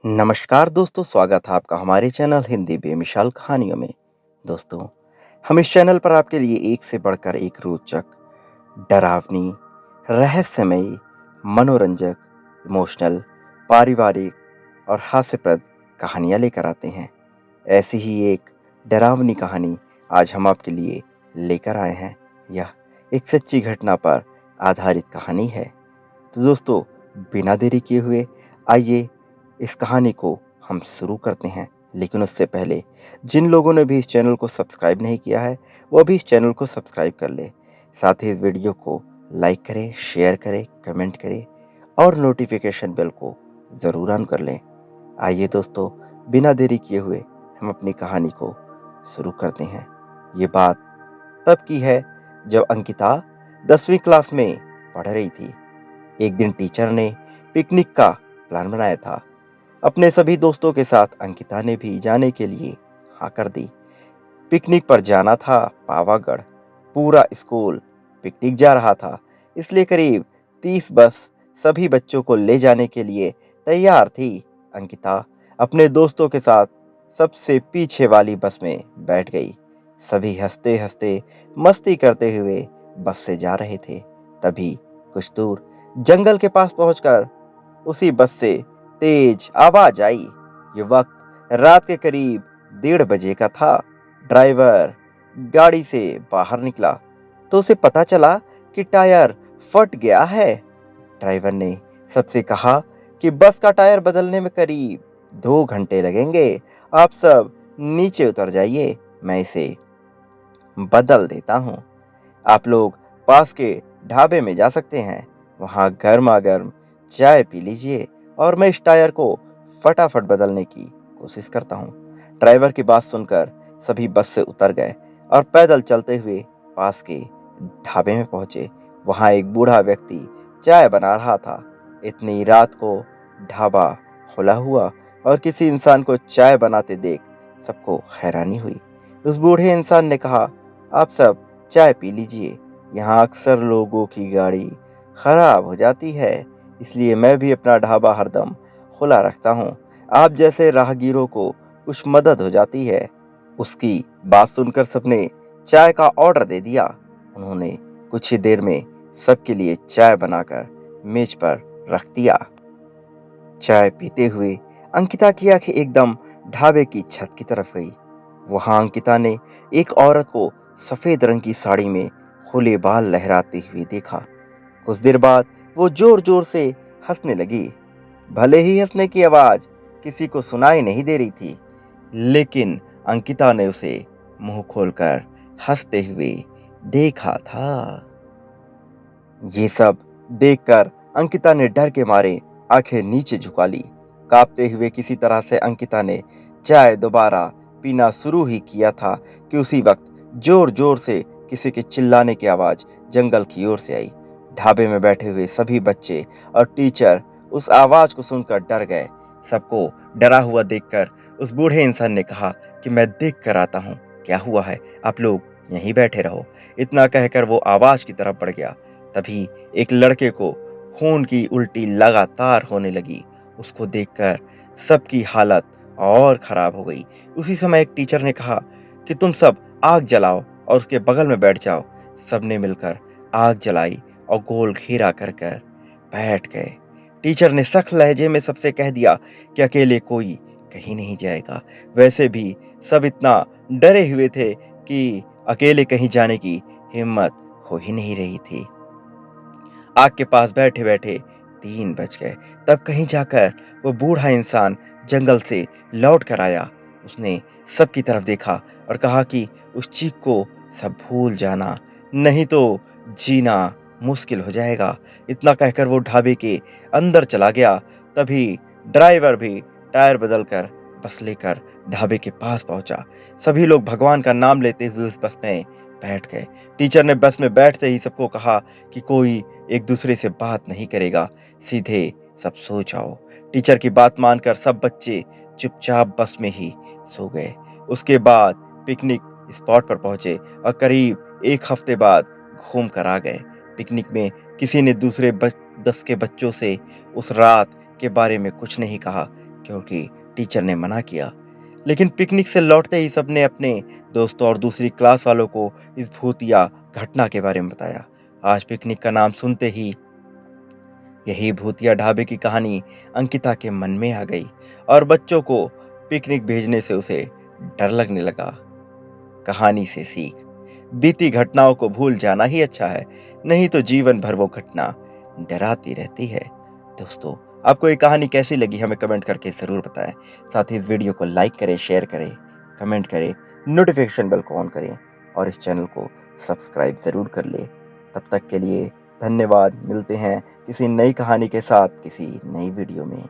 नमस्कार दोस्तों, स्वागत है आपका हमारे चैनल हिंदी बेमिसाल कहानियों में। दोस्तों, हम इस चैनल पर आपके लिए एक से बढ़कर एक रोचक, डरावनी, रहस्यमयी, मनोरंजक, इमोशनल, पारिवारिक और हास्यप्रद कहानियाँ लेकर आते हैं। ऐसी ही एक डरावनी कहानी आज हम आपके लिए लेकर आए हैं। यह एक सच्ची घटना पर आधारित कहानी है। तो दोस्तों, बिना देरी किए हुए आइए इस कहानी को हम शुरू करते हैं। लेकिन उससे पहले जिन लोगों ने भी इस चैनल को सब्सक्राइब नहीं किया है, वो भी इस चैनल को सब्सक्राइब कर ले। साथ ही इस वीडियो को लाइक करें, शेयर करें, कमेंट करें और नोटिफिकेशन बेल को ज़रूर ऑन कर लें। आइए दोस्तों, बिना देरी किए हुए हम अपनी कहानी को शुरू करते हैं। ये बात तब की है जब अंकिता 10वीं क्लास में पढ़ रही थी। एक दिन टीचर ने पिकनिक का प्लान बनाया था। अपने सभी दोस्तों के साथ अंकिता ने भी जाने के लिए हाँ कर दी। पिकनिक पर जाना था पावागढ़। पूरा स्कूल पिकनिक जा रहा था, इसलिए करीब 30 बस सभी बच्चों को ले जाने के लिए तैयार थी। अंकिता अपने दोस्तों के साथ सबसे पीछे वाली बस में बैठ गई। सभी हंसते हंसते मस्ती करते हुए बस से जा रहे थे। तभी कुछ दूर जंगल के पास पहुंचकर उसी बस से तेज आवाज आई। ये वक्त रात के करीब 1:30 का था। ड्राइवर गाड़ी से बाहर निकला तो उसे पता चला कि टायर फट गया है। ड्राइवर ने सबसे कहा कि बस का टायर बदलने में करीब 2 घंटे लगेंगे। आप सब नीचे उतर जाइए, मैं इसे बदल देता हूँ। आप लोग पास के ढाबे में जा सकते हैं, वहाँ गर्मा गर्म चाय पी लीजिए और मैं इस टायर को फटाफट बदलने की कोशिश करता हूँ। ड्राइवर की बात सुनकर सभी बस से उतर गए और पैदल चलते हुए पास के ढाबे में पहुंचे। वहाँ एक बूढ़ा व्यक्ति चाय बना रहा था। इतनी रात को ढाबा खुला हुआ और किसी इंसान को चाय बनाते देख सबको हैरानी हुई। उस बूढ़े इंसान ने कहा, आप सब चाय पी लीजिए, यहाँ अक्सर लोगों की गाड़ी खराब हो जाती है, इसलिए मैं भी अपना ढाबा हरदम खुला रखता हूँ। आप जैसे राहगीरों को कुछ मदद हो जाती है। उसकी बात सुनकर सबने चाय का ऑर्डर दे दिया। उन्होंने कुछ ही देर में सबके लिए चाय बनाकर मेज पर रख दिया। चाय पीते हुए अंकिता की आंखें एकदम ढाबे की छत की तरफ गई। वहां अंकिता ने एक औरत को सफेद रंग की साड़ी में खुले बाल लहराते हुए देखा। कुछ देर बाद वो जोर जोर से हंसने लगी। भले ही हंसने की आवाज किसी को सुनाई नहीं दे रही थी, लेकिन अंकिता ने उसे मुंह खोलकर हंसते हुए देखा था। ये सब देखकर अंकिता ने डर के मारे आंखें नीचे झुका ली। कांपते हुए किसी तरह से अंकिता ने चाय दोबारा पीना शुरू ही किया था कि उसी वक्त जोर जोर से किसी के चिल्लाने की आवाज जंगल की ओर से आई। ढाबे में बैठे हुए सभी बच्चे और टीचर उस आवाज को सुनकर डर गए। सबको डरा हुआ देखकर उस बूढ़े इंसान ने कहा कि मैं देख कर आता हूँ क्या हुआ है, आप लोग यहीं बैठे रहो। इतना कहकर वो आवाज की तरफ बढ़ गया। तभी एक लड़के को खून की उल्टी लगातार होने लगी। उसको देखकर सबकी हालत और खराब हो गई। उसी समय एक टीचर ने कहा कि तुम सब आग जलाओ और उसके बगल में बैठ जाओ। सबने मिलकर आग जलाई और गोल घेरा कर कर बैठ गए। टीचर ने सख्त लहजे में सबसे कह दिया कि अकेले कोई कहीं नहीं जाएगा। वैसे भी सब इतना डरे हुए थे कि अकेले कहीं जाने की हिम्मत हो ही नहीं रही थी। आग के पास बैठे बैठे 3 बज गए। तब कहीं जाकर वो बूढ़ा इंसान जंगल से लौट कर आया। उसने सबकी तरफ देखा और कहा कि उस चीख को सब भूल जाना, नहीं तो जीना मुश्किल हो जाएगा। इतना कहकर वो ढाबे के अंदर चला गया। तभी ड्राइवर भी टायर बदलकर बस लेकर ढाबे के पास पहुंचा। सभी लोग भगवान का नाम लेते हुए उस बस में बैठ गए। टीचर ने बस में बैठते ही सबको कहा कि कोई एक दूसरे से बात नहीं करेगा, सीधे सब सो जाओ। टीचर की बात मानकर सब बच्चे चुपचाप बस में ही सो गए। उसके बाद पिकनिक स्पॉट पर पहुंचे और करीब एक हफ्ते बाद घूम कर आ गए। पिकनिक में किसी ने दूसरे 10 के बच्चों से उस रात के बारे में कुछ नहीं कहा, क्योंकि टीचर ने मना किया। लेकिन पिकनिक से लौटते ही सबने अपने दोस्तों और दूसरी क्लास वालों को इस भूतिया घटना के बारे में बताया। आज पिकनिक का नाम सुनते ही यही भूतिया ढाबे की कहानी अंकिता के मन में आ गई और बच्चों को पिकनिक भेजने से उसे डर लगने लगा। कहानी से सीख, बीती घटनाओं को भूल जाना ही अच्छा है, नहीं तो जीवन भर वो घटना डराती रहती है। दोस्तों, आपको ये कहानी कैसी लगी हमें कमेंट करके ज़रूर बताएं। साथ ही इस वीडियो को लाइक करें, शेयर करें, कमेंट करें, नोटिफिकेशन बेल को ऑन करें और इस चैनल को सब्सक्राइब ज़रूर कर लें। तब तक के लिए धन्यवाद। मिलते हैं किसी नई कहानी के साथ किसी नई वीडियो में।